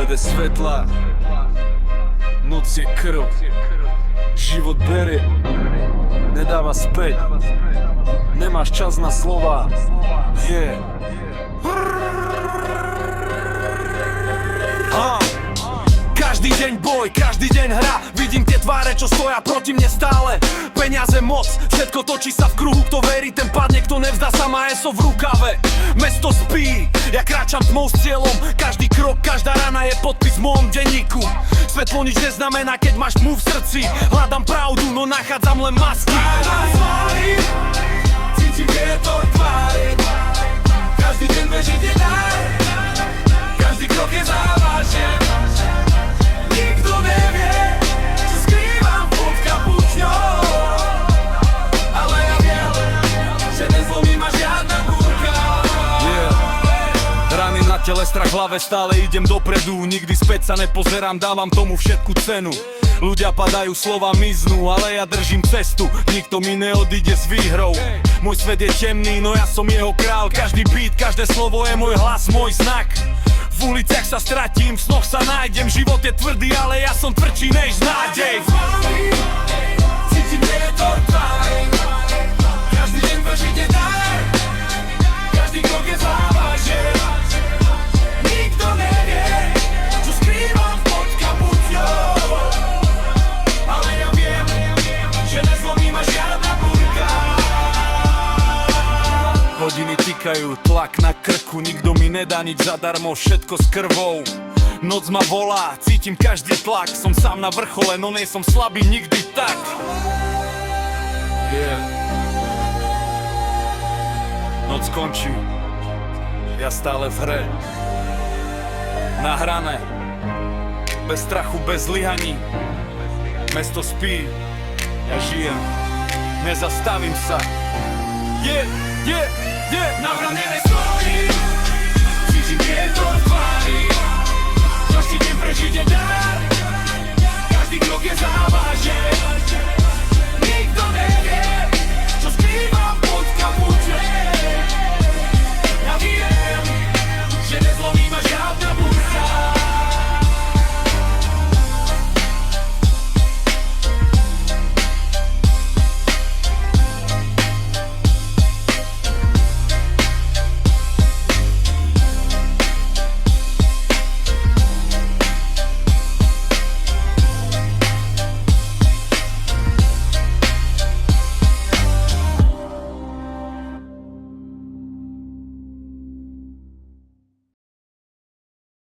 bez svetla. Noc je krv, život berie, nedáva späť. Nemáš čas na slova, Každý deň boj, každý deň hra. Vidím tie tváre, čo stoja proti mne stále. Peniaze, moc, všetko točí sa v kruhu. Kto verí, ten padne, kto nevzdá sa, má eso v rukave. Mesto spí, ja kráčam tmou s cieľom. Každý krok, každá rana je podpis v môjom denníku. Svetlo nič neznamená, keď máš tmu v srdci. Hľadám pravdu, no nachádzam len masky. Cítim vietor tvári. Každý deň beží deň daj. Každý krok je závažen. Nikto nevie, čo skrývam pod kapuťou. Ale ja viem, že nezlomí ma žiadna búrka. Rany na tele, strach v hlave, stále idem dopredu. Nikdy späť sa nepozerám, dávam tomu všetku cenu. Ľudia padajú, slova miznú, ale ja držím cestu. Nikto mi neodíde s výhrou. Môj svet je temný, no ja som jeho král. Každý beat, každé slovo je môj hlas, môj znak. V uliciach sa stratím, v snoch sa nájdem. Život je tvrdý, ale ja som tvrdší než nádej. Cítim vietor tvári. Každý deň beží deň daj. Každý krok je závažen. Nikto nevie, čo skrývam pod kapuťou. Ale ja viem, že nezlomí ma žiadna búrka. Hodiny tikajú, tlak na krku. Nikto mi nedá nič zadarmo, všetko s krvou. Noc ma volá, cítim každý tlak. Som sám na vrchole, no nej som slabý nikdy tak. Noc končí, ja stále v hre. Nahrané, bez strachu, bez zlyhaní. Mesto spí, ja žijem, nezastavím sa. Nahranené stojím, cítim vietor tvári. Každý deň prežite dar, každý krok je závažen.